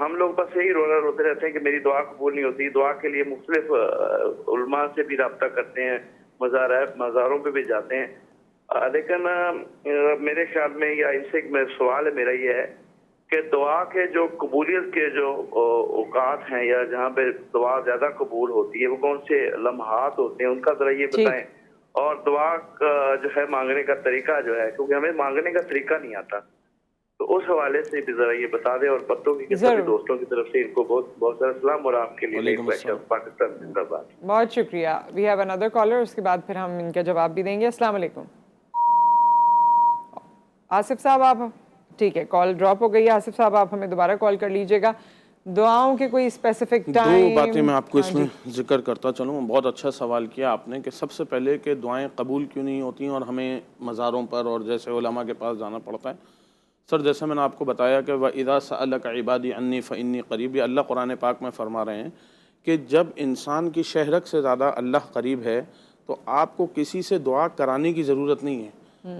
ہم لوگ بس یہی روتے رہتے ہیں کہ میری دعا قبول نہیں ہوتی. دعا کے لیے مختلف علماء سے بھی رابطہ کرتے ہیں, مزاروں پہ بھی جاتے ہیں, لیکن میرے خیال میں یا ان سے ایک سوال ہے میرا یہ ہے کہ دعا کے جو قبولیت کے جو اوقات ہیں یا جہاں پہ دعا زیادہ قبول ہوتی ہے وہ کون سے لمحات ہوتے ہیں, ان کا ذرا یہ بتائیں. اور دعا کا جو ہے مانگنے کا طریقہ جو ہے, کیونکہ ہمیں مانگنے کا طریقہ نہیں آتا, تو اس حوالے سے بھی ذرا یہ بتا دیں. اور پتوں کی سبھی دوستوں کی طرف سے ان کو بہت بہت سارا سلام, اور آپ کے لیے پاکستان زندہ باد. بہت شکریہ. وی ہیو اندر کالر, اس کے بعد پھر ہم ان کا جواب بھی دیں گے. السلام علیکم آصف صاحب. آپ ٹھیک ہے, کال ڈراپ ہو گئی ہے. آصف صاحب آپ ہمیں دوبارہ کال کر لیجیے گا. دعاؤں کے کوئی اسپیسیفک ٹائم؟ دو باتیں میں آپ کو اس میں ذکر کرتا چلوں. بہت اچھا سوال کیا آپ نے کہ سب سے پہلے کہ دعائیں قبول کیوں نہیں ہوتی اور ہمیں مزاروں پر اور جیسے علماء کے پاس جانا پڑتا ہے. سر جیسے میں نے آپ کو بتایا کہ وَإِذَا سَأَلَكَ عِبَادِي عَنِّي فَإِنِّي قَرِيبٌ, یہ اللہ قرآن پاک میں فرما رہے ہیں کہ جب انسان کی شہرک سے زیادہ اللہ قریب ہے تو آپ کو کسی سے دعا کرانے کی ضرورت نہیں ہے.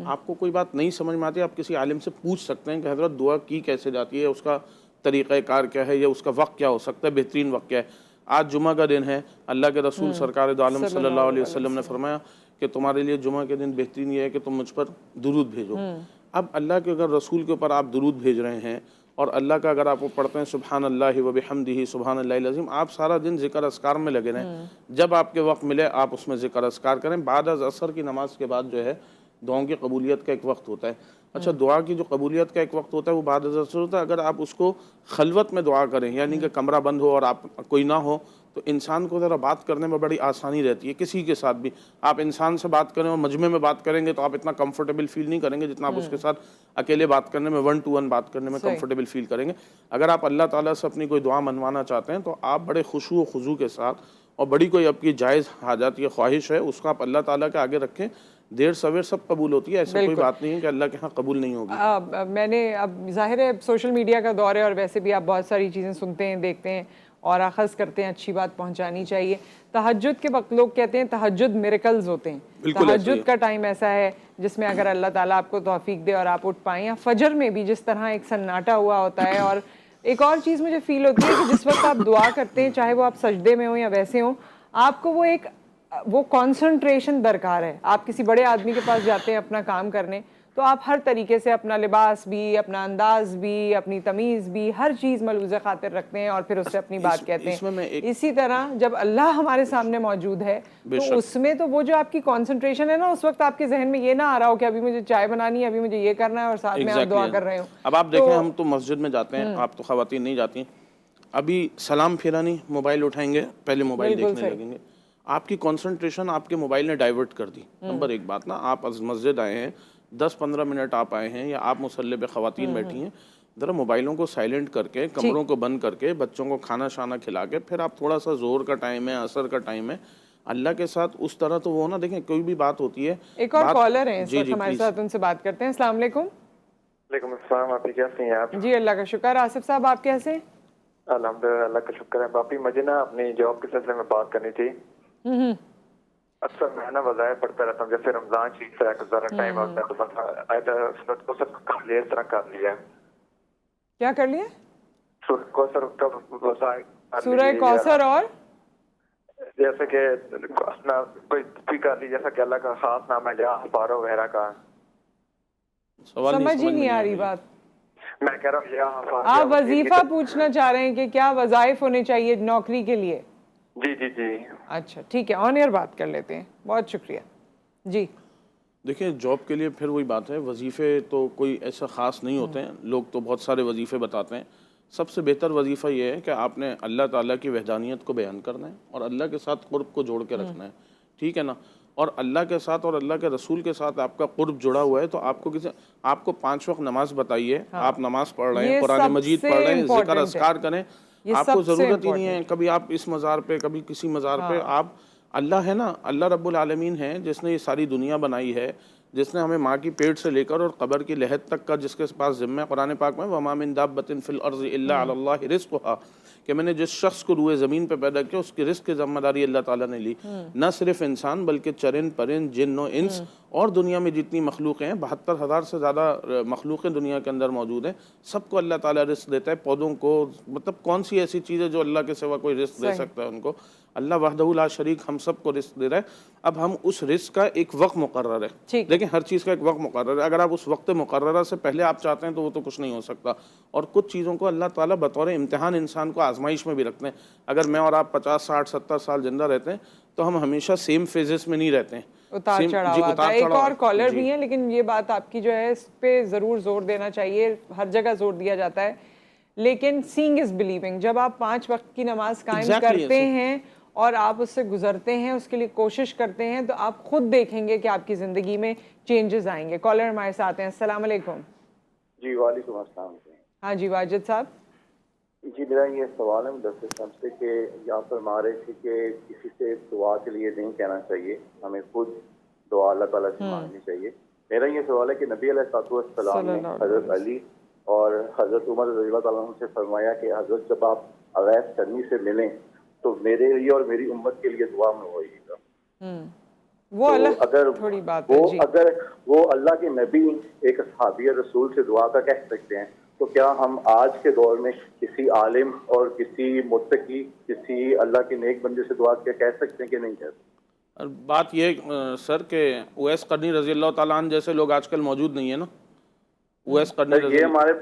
آپ کو کوئی بات نہیں سمجھ میں آتی, آپ کسی عالم سے پوچھ سکتے ہیں کہ حضرت دعا کی کیسے جاتی ہے, اس کا طریقہ کار کیا ہے, یا اس کا وقت کیا ہو سکتا ہے, بہترین وقت کیا ہے. آج جمعہ کا دن ہے, اللہ کے رسول سرکار دو عالم صلی اللہ علیہ وسلم نے فرمایا کہ تمہارے لیے جمعہ کے دن بہترین یہ ہے کہ تم مجھ پر درود بھیجو. اب اللہ کے اگر رسول کے اوپر آپ درود بھیج رہے ہیں اور اللہ کا اگر آپ وہ پڑھتے ہیں سبحان اللہ و بحمدہ سبحان اللہ العظیم, آپ سارا دن ذکر اذکار میں لگے رہیں. جب آپ کے وقت ملے آپ اس میں ذکر اذکار کریں. بعد از عصر کی نماز کے بعد جو ہے دعاؤں کی قبولیت کا ایک وقت ہوتا ہے. اچھا, دعا کی جو قبولیت کا ایک وقت ہوتا ہے وہ بعد از عصر ہوتا ہے. اگر آپ اس کو خلوت میں دعا کریں, یعنی کہ کمرہ بند ہو اور آپ کوئی نہ ہو, تو انسان کو ذرا بات کرنے میں بڑی آسانی رہتی ہے. کسی کے ساتھ بھی آپ انسان سے بات کریں اور مجمع میں بات کریں گے تو آپ اتنا کمفرٹیبل فیل نہیں کریں گے جتنا آپ اس کے ساتھ اکیلے بات کرنے میں, 1 to 1 بات کرنے میں کمفرٹیبل فیل کریں گے. اگر آپ اللہ تعالیٰ سے اپنی کوئی دعا منوانا چاہتے ہیں تو آپ بڑے خشوع و خضوع کے ساتھ, اور بڑی کوئی آپ کی جائز حاجات یا خواہش ہے اس کو آپ اللہ تعالیٰ کے آگے رکھیں. دیر سویر سب قبول ہوتی ہے, ایسا کوئی بات نہیں ہے کہ اللہ کے ہاں قبول نہیں ہوگی. میں نے اب ظاہر ہے سوشل میڈیا کا دور ہے اور ویسے بھی آپ بہت ساری چیزیں سنتے ہیں, دیکھتے ہیں اور اخذ کرتے ہیں, اچھی بات پہنچانی چاہیے. تہجد کے وقت لوگ کہتے ہیں تہجد میریکلز ہوتے ہیں. تہجد کا ٹائم ایسا ہے جس میں اگر اللہ تعالیٰ آپ کو توفیق دے اور آپ اٹھ پائیں, یا فجر میں بھی جس طرح ایک سناٹا ہوا ہوتا ہے. اور ایک اور چیز مجھے فیل ہوتی ہے کہ جس وقت آپ دعا کرتے ہیں, چاہے وہ آپ سجدے میں ہوں یا ویسے ہوں, آپ کو وہ کانسنٹریشن درکار ہے. آپ کسی بڑے آدمی کے پاس جاتے ہیں اپنا کام کرنے, تو آپ ہر طریقے سے اپنا لباس بھی, اپنا انداز بھی, اپنی تمیز بھی, ہر چیز ملوث خاطر رکھتے ہیں اور پھر اس سے اپنی بات کہتے ہیں. اسی طرح جب اللہ ہمارے سامنے موجود ہے تو اس میں تو وہ جو آپ کی کانسنٹریشن ہے نا, اس وقت آپ کے ذہن میں یہ نہ آ رہا ہو کہ ابھی مجھے چائے بنانی ہے, ابھی مجھے یہ کرنا ہے, اور ساتھ میں آپ دعا کر رہے ہو. اب آپ دیکھیں, ہم تو مسجد میں جاتے ہیں, آپ تو خواتین نہیں جاتی, ابھی سلام پھیرا نہیں, موبائل اٹھائیں گے, پہلے موبائل دیکھنے لگیں گے. آپ کی کنسنٹریشن آپ کے موبائل نے ڈائیورٹ کر دی. نمبر ایک بات نا, آپ مسجد آئے ہیں, 10-15 منٹ آپ آئے ہیں, یا آپ مصلی پہ خواتین بیٹھی ہیں, ذرا موبائلوں کو سائلنٹ کر کے, کمروں کو بند کر کے, بچوں کو کھانا شانا کھلا کے, پھر آپ تھوڑا سا زور کا ٹائم ہے, عصر کا ٹائم ہے, اللہ کے ساتھ اس طرح تو وہ نا, دیکھیں کوئی بھی بات ہوتی ہے. ایک اور کالر ہیں اس وقت ہمارے ساتھ, ان سے بات کرتے ہیں. السلام علیکم. وعلیکم السلام. آپ کیسے ہیں آپ؟ جی اللہ کا شکر. آصف صاحب آپ کیسے ہیں؟ الحمدللہ اللہ کا شکر ہے. باپی مجھے نا اپنی جاب کے سلسلے میں بات کرنی تھی. اکثر میں نا وظائف پڑھتا رہتا ہوں, جیسے رمضان شریف سے ذرا ٹائم ہوتا ہے تو بس سورۃ کو سب کر لیا, اس طرح کر لیا. کیا کر لیا؟ سورۃ کوثر کا وظائف, سورہ کوثر, اور جیسے کہ اپنا کوئی بھی کر لی, جیسا کہ اللہ کا خاص نام ہے جہاں پارو وغیرہ کا. سمجھ ہی نہیں آ رہی بات. میں کہہ رہا ہوں آپ وظیفہ پوچھنا چاہ رہے ہیں کہ کیا وظائف ہونے چاہیے نوکری کے لیے؟ جی جی جی. اچھا ٹھیک ہے, آن ایئر بات کر لیتے ہیں. بہت شکریہ. جی دیکھیں, جاب کے لیے پھر وہی بات ہے, وظیفے تو کوئی ایسا خاص نہیں ہوتے ہیں. لوگ تو بہت سارے وظیفے بتاتے ہیں. سب سے بہتر وظیفہ یہ ہے کہ آپ نے اللہ تعالیٰ کی وحدانیت کو بیان کرنا ہے اور اللہ کے ساتھ قرب کو جوڑ کے رکھنا ہے. ٹھیک ہے نا, اور اللہ کے ساتھ اور اللہ کے رسول کے ساتھ آپ کا قرب جڑا ہوا ہے, تو آپ کو 5 وقت نماز بتائیے, آپ نماز پڑھ رہے ہیں, قرآن مجید پڑھ رہے ہیں, ذکر اذکار کریں. آپ کو ضرورت ہی نہیں ہے کبھی آپ اس مزار پہ, کبھی کسی مزار پہ. آپ اللہ ہے نا, اللہ رب العالمین ہے جس نے یہ ساری دنیا بنائی ہے, جس نے ہمیں ماں کی پیٹ سے لے کر اور قبر کی لحد تک کا جس کے پاس ذمہ ہے. قرآن پاک میں وَمَا مِن دَابَّةٍ فِي الْأَرْضِ إِلَّا عَلَى اللَّهِ رِزْقُهَا, کہ میں نے جس شخص کو روئے زمین پہ پیدا کیا اس کی رزق کی ذمہ داری اللہ تعالیٰ نے لی. نہ صرف انسان بلکہ چرند پرند جن و انس اور دنیا میں جتنی مخلوقیں ہیں 72,000 سے زیادہ مخلوقیں دنیا کے اندر موجود ہیں, سب کو اللہ تعالیٰ رزق دیتا ہے. پودوں کو مطلب کون سی ایسی چیز ہے جو اللہ کے سوا کوئی رزق دے سکتا ہے ان کو؟ اللہ وحدہ لا شریک ہم سب کو رزق دے رہا ہے. اب ہم اس رزق کا ایک وقت مقرر ہے, لیکن ہر چیز کا ایک وقت مقرر ہے. اگر آپ اس وقت مقررہ سے پہلے آپ چاہتے ہیں تو وہ تو کچھ نہیں ہو سکتا. اور کچھ چیزوں کو اللہ تعالیٰ بطور امتحان انسان کو آزمائش میں بھی رکھتے ہیں. اگر میں اور آپ 50 60 70 سال زندہ رہتے ہیں تو ہم ہمیشہ سیم فیزز میں نہیں رہتے ہیں, اتار چڑھاو آتا ہے. ایک اور کالر بھی ہیں, لیکن یہ بات آپ کی جو ہے اس پہ ضرور زور دینا چاہیے, ہر جگہ زور دیا جاتا ہے, لیکن سینگ از بلیونگ. جب آپ 5 وقت کی نماز قائم کرتے ہیں اور آپ اس سے گزرتے ہیں, اس کے لیے کوشش کرتے ہیں, تو آپ خود دیکھیں گے کہ آپ کی زندگی میں چینجز آئیں گے. کالر ہمارے ساتھ ہیں. السلام علیکم. جی وعلیکم السلام. ہاں جی واجد صاحب. جی میرا یہ سوال ہے مدثر صاحب سے کہ یہاں فرما رہے تھے کہ کسی سے دعا کے لیے نہیں کہنا چاہیے, ہمیں خود دعا اللہ تعالیٰ سے مانگنی چاہیے. میرا یہ سوال ہے کہ نبی علیہ السلام نے حضرت علی اور حضرت عمر رضی اللہ تعالیٰ عنہ سے فرمایا کہ حضرت جب آپ اویس کرنی سے ملیں تو میرے لیے اور میری امت کے لیے دعا میں ہوئیے گا. وہ اگر تھوڑی بات وہ اگر وہ اللہ کے نبی ایک صحابی رسول سے دعا کا کہہ سکتے ہیں, تو کیا ہم آج کے دور میں کسی عالم اور کسی متقی, کسی اللہ کے نیک بندے سے دعا کیا کہہ سکتے ہیں کہ نہیں کہہ سکتے؟ بات یہ سر کہ اویس قرنی رضی اللہ تعالیٰ عنہ جیسے لوگ آج کل موجود نہیں ہیں نا. اویس قرنی یہ ہمارے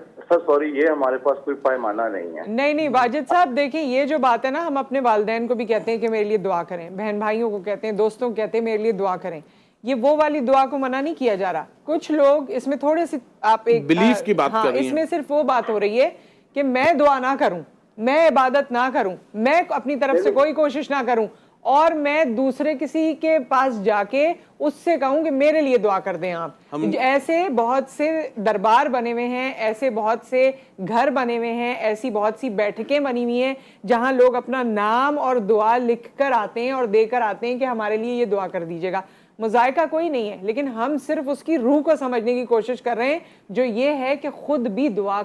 یہ ہمارے پاس کوئی پیمانہ نہیں ہے. نہیں واجد صاحب دیکھیں, یہ جو بات ہے نا, ہم اپنے والدین کو بھی کہتے ہیں کہ میرے لیے دعا کریں, بہن بھائیوں کو کہتے ہیں, دوستوں کو کہتے ہیں میرے لیے دعا کریں. یہ وہ والی دعا کو منع نہیں کیا جا رہا. کچھ لوگ اس میں تھوڑے سے آپ ایک بلیف کی بات کر رہی ہیں. اس میں صرف وہ بات ہو رہی ہے کہ میں دعا نہ کروں, میں عبادت نہ کروں, میں اپنی طرف سے کوئی کوشش نہ کروں, اور میں دوسرے کسی کے پاس جا کے اس سے کہوں کہ میرے لیے دعا کر دیں آپ. ایسے بہت سے دربار بنے ہوئے ہیں, ایسے بہت سے گھر بنے ہوئے ہیں, ایسی بہت سی بیٹھکیں بنی ہوئی ہیں جہاں لوگ اپنا نام اور دعا لکھ کر آتے ہیں اور دے کر آتے ہیں کہ ہمارے لیے یہ دعا کر دیجیے گا. مذائقہ کوئی نہیں ہے, لیکن ہم صرف اس کی روح کو سمجھنے کی کوشش کر رہے ہیں, جو یہ ہے کہ خود بھی دعا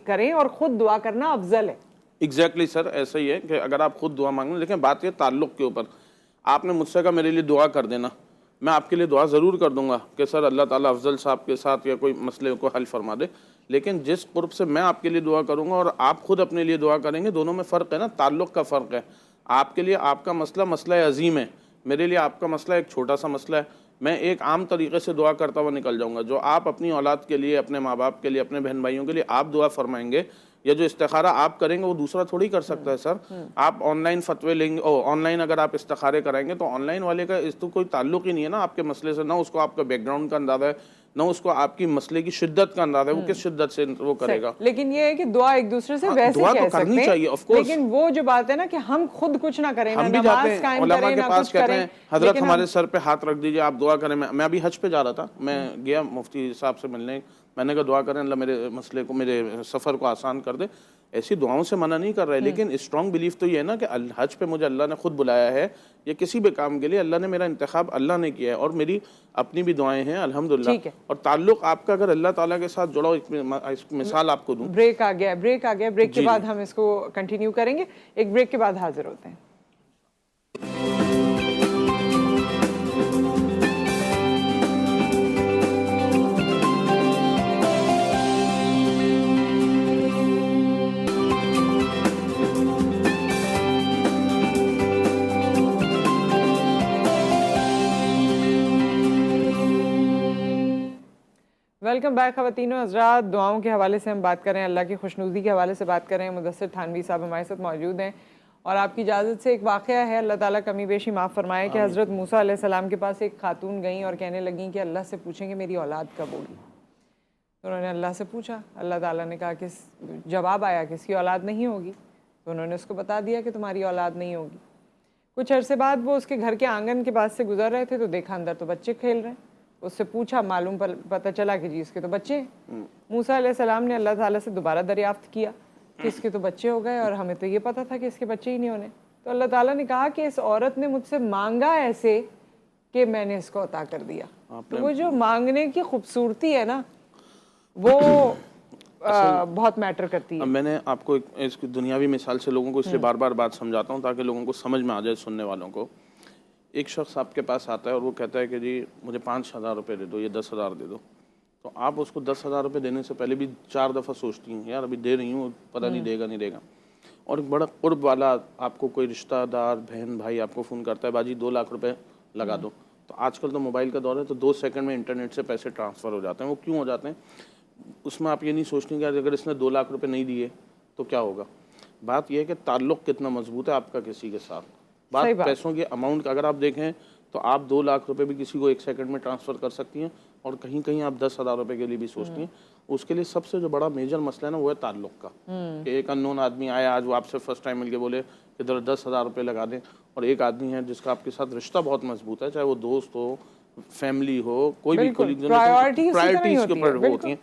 کریں, اور خود دعا کرنا افضل ہے. ایگزیکٹلی سر, ایسا ہی ہے کہ اگر آپ خود دعا مانگیں, لیکن بات یہ تعلق کے اوپر. آپ نے مجھ سے کہا میرے لیے دعا کر دینا, میں آپ کے لیے دعا ضرور کر دوں گا کہ سر اللہ تعالیٰ افضل صاحب کے ساتھ یا کوئی مسئلے کو حل فرما دے, لیکن جس قرب سے میں آپ کے لیے دعا کروں گا اور آپ خود اپنے لیے دعا کریں گے, دونوں میں فرق ہے نا, تعلق کا فرق ہے. آپ کے لیے آپ کا مسئلہ عظیم ہے, میرے لیے آپ کا مسئلہ ایک چھوٹا سا مسئلہ ہے. میں ایک عام طریقے سے دعا کرتا ہوا نکل جاؤں گا. جو آپ اپنی اولاد کے لیے, اپنے ماں باپ کے لیے, اپنے بہن بھائیوں کے لیے آپ دعا فرمائیں گے, یا جو استخارہ آپ کریں گے وہ دوسرا تھوڑی کر سکتا ہے سر. آپ آن لائن فتوے لیں گے, آن لائن اگر آپ استخارے کرائیں گے تو آن لائن والے کا اس تو کوئی تعلق ہی نہیں ہے نا آپ کے مسئلے سے, نہ اس کو آپ کا بیک گراؤنڈ کا اندازہ ہے, نہ اس کو آپ کی مسئلے کی شدت کا اندازہ ہے, وہ کس شدت سے وہ کرے گا. لیکن یہ ہے کہ دعا ایک دوسرے سے ویسے کہہ سکتے ہیں, لیکن وہ جو بات ہے نا کہ ہم خود کچھ نہ کریں, ہم بھی جاتے ہیں علماء کے پاس, کہتے ہیں حضرت ہمارے سر پہ ہاتھ رکھ دیجئے, آپ دعا کریں. میں ابھی حج پہ جا رہا تھا, میں گیا مفتی صاحب سے ملنے, میں نے کہا دعا کریں اللہ میرے مسئلے کو, میرے سفر کو آسان کر دے. ایسی دعاؤں سے منع نہیں کر رہے, لیکن اسٹرانگ بلیف تو یہ ہے نا کہ حج پہ مجھے اللہ نے خود بلایا ہے, یا کسی بھی کام کے لیے اللہ نے میرا انتخاب اللہ نے کیا ہے, اور میری اپنی بھی دعائیں ہیں الحمدللہ. اور تعلق آپ کا اگر اللہ تعالیٰ کے ساتھ جڑا, ایک مثال آپ کو دوں. بریک آ گیا, بریک کے بعد ہم اس کو کنٹینیو کریں گے. ایک بریک کے بعد حاضر ہوتے ہیں. ویلکم بیک خواتین و حضرات. دعاؤں کے حوالے سے ہم بات کر رہے ہیں, اللہ کی خوشنودی کے حوالے سے بات کر رہے ہیں. مدثر تھانوی صاحب ہمارے ساتھ موجود ہیں, اور آپ کی اجازت سے ایک واقعہ ہے, اللہ تعالیٰ کمی بیشی معاف فرمائے, کہ حضرت موسیٰ علیہ السلام کے پاس ایک خاتون گئیں اور کہنے لگیں کہ اللہ سے پوچھیں کہ میری اولاد کب ہوگی. تو انہوں نے اللہ سے پوچھا, اللہ تعالیٰ نے کہا کہ جواب آیا کہ اس کی اولاد نہیں ہوگی. تو انہوں نے اس کو بتا دیا کہ تمہاری اولاد نہیں ہوگی. کچھ عرصے بعد وہ اس کے گھر کے آنگن کے پاس سے گزر رہے تھے, تو دیکھا اندر تو بچے کھیل رہے ہیں. اس سے پوچھا, معلوم پتہ چلا کہ جی اس کے تو بچے ہیں. موسیٰ علیہ السلام نے اللہ تعالیٰ سے دوبارہ دریافت کیا کہ اس کے تو بچے ہو گئے, اور ہمیں تو یہ پتہ تھا کہ اس کے بچے ہی نہیں ہونے. تو اللہ تعالیٰ نے کہا کہ اس عورت نے مجھ سے مانگا ایسے کہ میں نے اس کو عطا کر دیا. تو وہ جو مانگنے کی خوبصورتی ہے نا, وہ بہت میٹر کرتی ہے. اب میں نے آپ کو اس کی دنیاوی مثال سے لوگوں کو اس لیے بار بار بات سمجھاتا ہوں تاکہ لوگوں کو سمجھ میں آ جائے سننے والوں کو. ایک شخص آپ کے پاس آتا ہے اور وہ کہتا ہے کہ جی مجھے 5,000 روپے دے دو یا 10,000 دے دو. تو آپ اس کو 10,000 روپے دینے سے پہلے بھی 4 دفعہ سوچتی ہیں یار ابھی دے رہی ہوں پتہ نہیں دے گا نہیں دے گا. اور ایک بڑا قرب والا آپ کو کوئی رشتہ دار بہن بھائی آپ کو فون کرتا ہے باجی 2 لاکھ روپے لگا دو. تو آج کل تو موبائل کا دور ہے تو 2 سیکنڈ میں انٹرنیٹ سے پیسے ٹرانسفر ہو جاتے ہیں. وہ کیوں ہو جاتے ہیں؟ اس میں آپ یہ نہیں سوچتے کہ اگر اس نے 2 لاکھ روپے نہیں دیے تو کیا ہوگا. بات یہ ہے کہ تعلق کتنا مضبوط ہے آپ کا کسی کے ساتھ. بات پیسوں کے اماؤنٹ کا اگر آپ دیکھیں تو آپ 2 لاکھ روپے بھی کسی کو 1 سیکنڈ میں ٹرانسفر کر سکتی ہیں اور کہیں کہیں آپ 10,000 روپے کے لیے بھی سوچتی ہیں. اس کے لیے سب سے جو بڑا میجر مسئلہ ہے نا وہ ہے تعلق کا. کہ ایک ان نون آدمی آیا آج وہ آپ سے فرسٹ ٹائم مل کے بولے کہ 10,000 روپے لگا دیں, اور ایک آدمی ہے جس کا آپ کے ساتھ رشتہ بہت مضبوط ہے, چاہے وہ دوست ہو فیملی ہو کوئی بھی کولیگ, پرائرٹیز کے اوپر وہ ہوتی ہیں.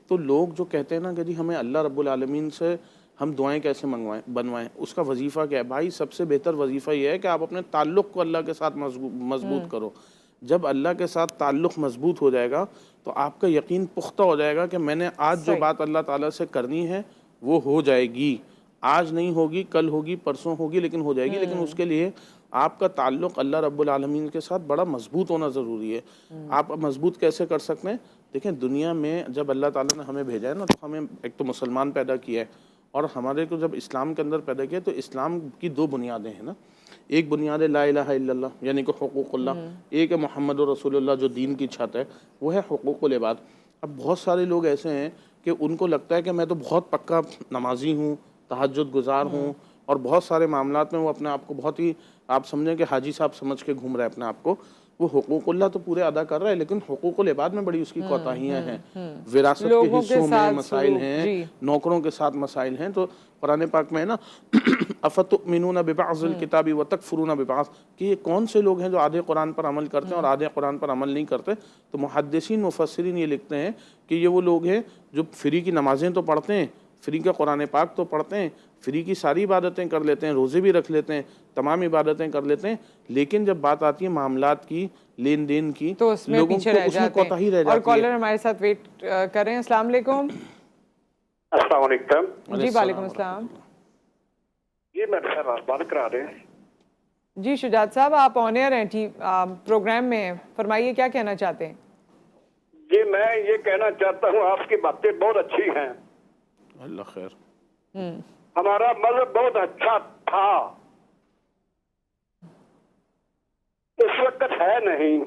تو لوگ جو کہتے ہیں نا کہ جی ہمیں اللہ رب العالمین سے ہم دعائیں کیسے بنوائیں, اس کا وظیفہ کیا ہے؟ بھائی سب سے بہتر وظیفہ یہ ہے کہ آپ اپنے تعلق کو اللہ کے ساتھ مضبوط کرو. جب اللہ کے ساتھ تعلق مضبوط ہو جائے گا تو آپ کا یقین پختہ ہو جائے گا کہ میں نے آج جو بات اللہ تعالیٰ سے کرنی ہے وہ ہو جائے گی. آج نہیں ہوگی, کل ہوگی, پرسوں ہوگی, لیکن ہو جائے گی. لیکن اس کے لیے آپ کا تعلق اللہ رب العالمین کے ساتھ بڑا مضبوط ہونا ضروری ہے. آپ مضبوط کیسے کر سکتے ہیں؟ دیکھیں دنیا میں جب اللہ تعالیٰ نے ہمیں بھیجا ہے نا تو ہمیں ایک تو مسلمان پیدا کیا ہے, اور ہمارے کو جب اسلام کے اندر پیدا کیا تو اسلام کی 2 بنیادیں ہیں نا. ایک بنیاد ہے لا الہ الا اللہ یعنی کہ حقوق اللہ, ایک ہے محمد رسول اللہ جو دین کی چھت ہے وہ ہے حقوق العباد. اب بہت سارے لوگ ایسے ہیں کہ ان کو لگتا ہے کہ میں تو بہت پکا نمازی ہوں, تہجد گزار ہوں, اور بہت سارے معاملات میں وہ اپنے آپ کو بہت ہی آپ سمجھیں کہ حاجی صاحب سمجھ کے گھوم رہا ہے اپنے آپ کو. وہ حقوق اللہ تو پورے ادا کر رہا ہے لیکن حقوق العباد میں بڑی اس کی کوتاہیاں ہیں. وراثت کے حصوں میں مسائل ہیں, نوکروں کے ساتھ مسائل ہیں. تو قرآن پاک میں ہے نا افتؤمنون ببعض الکتاب وتکفرون ببعض, کہ یہ کون سے لوگ ہیں جو آدھے قرآن پر عمل کرتے ہیں اور آدھے قرآن پر عمل نہیں کرتے. تو محدثین مفسرین یہ لکھتے ہیں کہ یہ وہ لوگ ہیں جو فری کی نمازیں تو پڑھتے ہیں, فری کا قرآن پاک تو پڑھتے ہیں, فری کی ساری عبادتیں کر لیتے ہیں, روزے بھی رکھ لیتے ہیں, تمام عبادتیں کر لیتے ہیں, لیکن جب بات آتی ہے معاملات کی, لین دین کی, تو اس میں لوگوں پیچھے کو رہ اس میں کوتاہی رہ جاتے ہیں. اور جاتی ہے. کالر ہمارے ساتھ ویٹ کریں. السلام علیکم. السلام علیکم. جی وعلیکم السلام. جی میں بات کرا رہے ہیں. جی شجاعت صاحب آپ آن ایئر ہیں پروگرام میں, فرمائیے کیا کہنا چاہتے ہیں. جی میں یہ کہنا چاہتا ہوں آپ کی باتیں بہت اچھی ہیں, اللہ خیر. ہمارا مذہب بہت اچھا تھا, اس وقت ہے نہیں.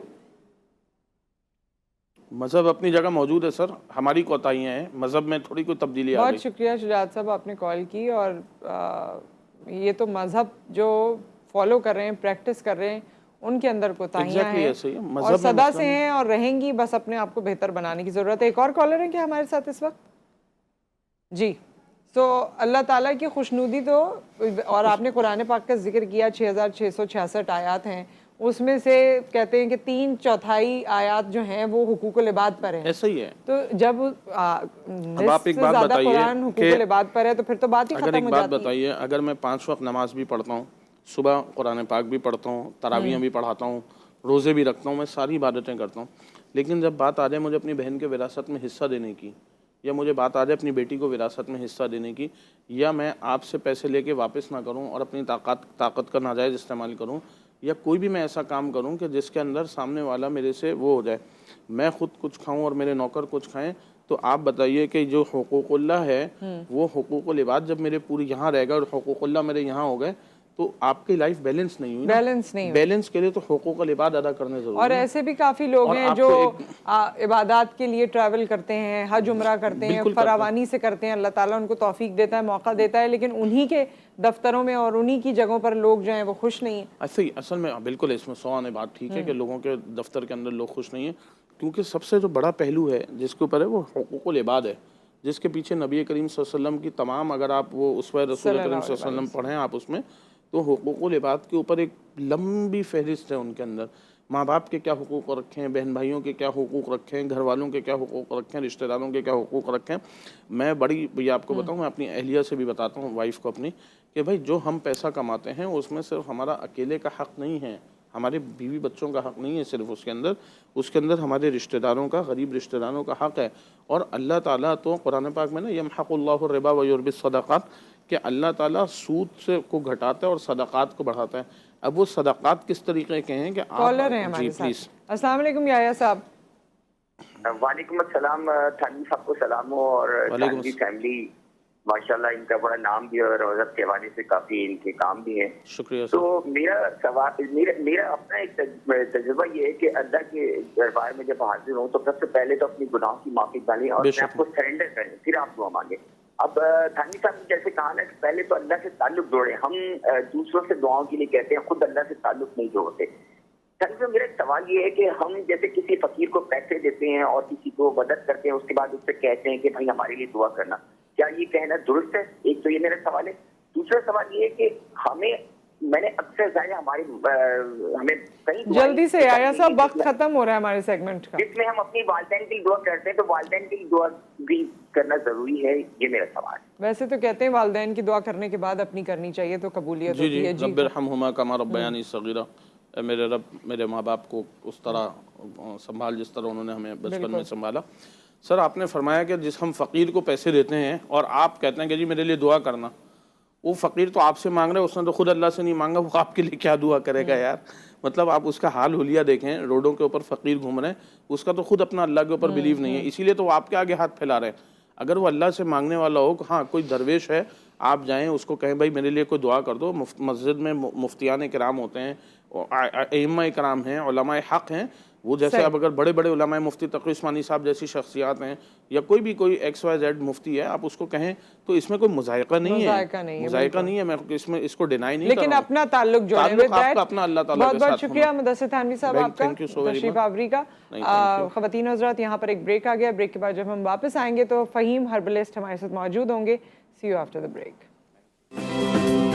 مذہب اپنی جگہ موجود ہے سر, ہماری کوتاہیاں ہیں, مذہب میں تھوڑی کوئی تبدیلی آ گئی. بہت شکریہ شجاعت صاحب آپ نے کال کی. اور یہ تو مذہب جو فالو کر رہے ہیں, پریکٹس کر رہے ہیں, ان کے اندر کوتاہیاں ہیں اور صدا سے ہیں اور رہیں گی. بس اپنے آپ کو بہتر بنانے کی ضرورت ہے. ایک اور کالر ہے کیا ہمارے ساتھ اس وقت؟ جی تو اللہ تعالیٰ کی خوشنودی تو, اور آپ نے قرآن پاک کا ذکر کیا 6666 آیات ہیں, اس میں سے کہتے ہیں کہ 3/4 آیات جو ہیں وہ حقوق العباد پر ہیں. ایسا ہی ہے. تو جب نصف سے زیادہ قرآن حقوق العباد پر ہے تو پھر تو بات ہی ختم ہو جاتی ہے. اگر ایک بات بتائیے, اگر میں 5 وقت نماز بھی پڑھتا ہوں, صبح قرآن پاک بھی پڑھتا ہوں, تراویحیں بھی پڑھاتا ہوں, روزے بھی رکھتا ہوں, میں ساری عبادتیں کرتا ہوں, لیکن جب بات آ جائے مجھے اپنی بہن کے وراثت میں حصہ دینے کی, یا مجھے بات آ جائے اپنی بیٹی کو وراثت میں حصہ دینے کی, یا میں آپ سے پیسے لے کے واپس نہ کروں اور اپنی طاقت کا ناجائز استعمال کروں, یا کوئی بھی میں ایسا کام کروں کہ جس کے اندر سامنے والا میرے سے وہ ہو جائے, میں خود کچھ کھاؤں اور میرے نوکر کچھ کھائیں, تو آپ بتائیے کہ جو حقوق اللہ ہے وہ حقوق العباد جب میرے پوری یہاں رہ گئے اور حقوق اللہ میرے یہاں ہو گئے تو آپ کی لائف بیلنس نہیں ہوئی. بیلنس کے لیے تو حقوق العباد ادا کرنے ضروری. اور ایسے بھی کافی لوگ ہیں جو عبادات کے لیے ٹریول کرتے ہیں, حج عمرہ کرتے ہیں, فراوانی سے کرتے ہیں, اللہ تعالیٰ ان کو توفیق دیتا ہے, موقع دیتا ہے, لیکن انہی کے دفتروں میں اور انہی کی جگہوں پر لوگ جو ہیں وہ خوش نہیں ہیں. ایسے ہی اصل میں بالکل اس میں 100 آنے بات ٹھیک ہے کہ لوگوں کے دفتر کے اندر لوگ خوش نہیں ہیں, کیونکہ سب سے جو بڑا پہلو ہے جس کے اوپر ہے وہ حقوق العباد ہے, جس کے پیچھے نبی کریم صلی اللہ علیہ وسلم کی تمام, اگر آپ وہ اسوہ رسول کریم صلی اللہ علیہ وسلم پڑھیں آپ اس میں, تو حقوق العباد کے اوپر ایک لمبی فہرست ہے ان کے اندر. ماں باپ کے کیا حقوق رکھے ہیں, بہن بھائیوں کے کیا حقوق رکھے ہیں, گھر والوں کے کیا حقوق رکھے ہیں, رشتہ داروں کے کیا حقوق رکھے ہیں. میں یہ آپ کو بتاؤں, میں اپنی اہلیہ سے بھی بتاتا ہوں, وائف کو اپنی, کہ بھائی جو ہم پیسہ کماتے ہیں اس میں صرف ہمارا اکیلے کا حق نہیں ہے, ہمارے بیوی بچوں کا حق نہیں ہے صرف اس کے اندر ہمارے رشتہ داروں کا، غریب رشتہ داروں کا حق ہے. اور اللہ تعالیٰ تو قرآن پاک میں نا یمحق اللہ الربا ویربی الصدقات کہ اللہ تعالیٰ سود سے کو گھٹاتا ہے اور صدقات کو بڑھاتا ہے. اب وہ صدقات کس طریقے کے ہیں کہ آپ کالر ہیں ہمارے ساتھ. السلام علیکم یحییٰ صاحب. وعلیکم السلام. تھانوی صاحب کو سلام ہو. اور تھانوی فیملی ماشاءاللہ ان کا بڑا نام بھی ہے اور عزت کے حوالے سے کافی ان کے کام بھی ہیں. شکریہ. تو میرا سوال میرا اپنا ایک تجربہ یہ ہے کہ اللہ کے دربار میں جب حاضر ہوں تو سب سے پہلے تو اپنی گناہوں کی معافی مانگیں اور اپنے آپ کو سرنڈر کریں، پھر آپ دعا مانگیں. اب تھانوی صاحب نے جیسے کہا نا کہ پہلے تو اللہ سے تعلق جوڑیں. ہم دوسروں سے دعاؤں کے لیے کہتے ہیں، خود اللہ سے تعلق نہیں جوڑتے. میرا ایک سوال یہ ہے کہ ہم جیسے کسی فقیر کو پیسے دیتے ہیں اور کسی کو مدد کرتے ہیں، اس کے بعد اس سے کہتے ہیں کہ بھائی ہمارے لیے دعا کرنا، کیا یہ کہنا درست ہے؟ ایک تو یہ میرا سوال ہے. دوسرا سوال یہ ہے کہ میں نے اکثر ظاہر ہمیں کہیں جلدی سے یحییٰ صاحب وقت ختم ہو رہا ہے ہمارے سیگمنٹ کا، جس میں ہم اپنی والدین کی دعا کرتے ہیں تو والدین کی دعا بھی کرنا ضروری ہے. یہ میرا سوال ہے. ویسے تو کہتے ہیں والدین کی دعا کرنے کے بعد اپنی کرنی چاہیے تو قبولیت ہوتی ہے. جی رب ارحمہما کما ربیانی صغیرہ. میرے رب میرے ماں باپ کو اس طرح سنبھال جس طرح انہوں نے ہمیں بچپن میں سنبھالا. سر آپ نے فرمایا کہ جس ہم فقیر کو پیسے دیتے ہیں اور آپ کہتے ہیں کہ جی میرے لیے دعا کرنا، وہ فقیر تو آپ سے مانگ رہے، اس نے تو خود اللہ سے نہیں مانگا، وہ آپ کے لیے کیا دعا کرے گا یار. مطلب آپ اس کا حال حلیہ دیکھیں، روڈوں کے اوپر فقیر گھوم رہے ہیں، اس کا تو خود اپنا اللہ کے اوپر بلیو نہیں ہے، اسی لیے تو وہ آپ کے آگے ہاتھ پھیلا رہے ہیں. اگر وہ اللہ سے مانگنے والا ہو، ہاں کوئی درویش ہے، آپ جائیں اس کو کہیں بھائی میرے لیے کوئی دعا کر دو. مسجد میں مفتیان کرام ہوتے ہیں، ائمہ کرام ہیں، علماء حق ہیں، وہ جیسے اب اگر بڑے بڑے علماء مفتی تقی عثمانی صاحب جیسی شخصیات ہیں یا کوئی ایکس وائی زیڈ مفتی ہے، آپ اس کو کہیں تو اس میں کوئی مذائقہ نہیں ہے. میں اس کو ڈینائی نہیں کر رہا ہوں. لیکن اپنا تعلق جوڑیں. تعلق آپ کا اپنا اللہ تعالیٰ کے ساتھ. بہت شکریہ مدثر تھانوی صاحب آپ کا تشریف آوری کا. خواتین حضرات یہاں پر ایک بریک آ گیا. بریک کے بعد جب ہم واپس آئیں گے تو فہیم ہربلسٹ ہمارے ساتھ موجود ہوں گے. سی یو آفٹر دا بریک.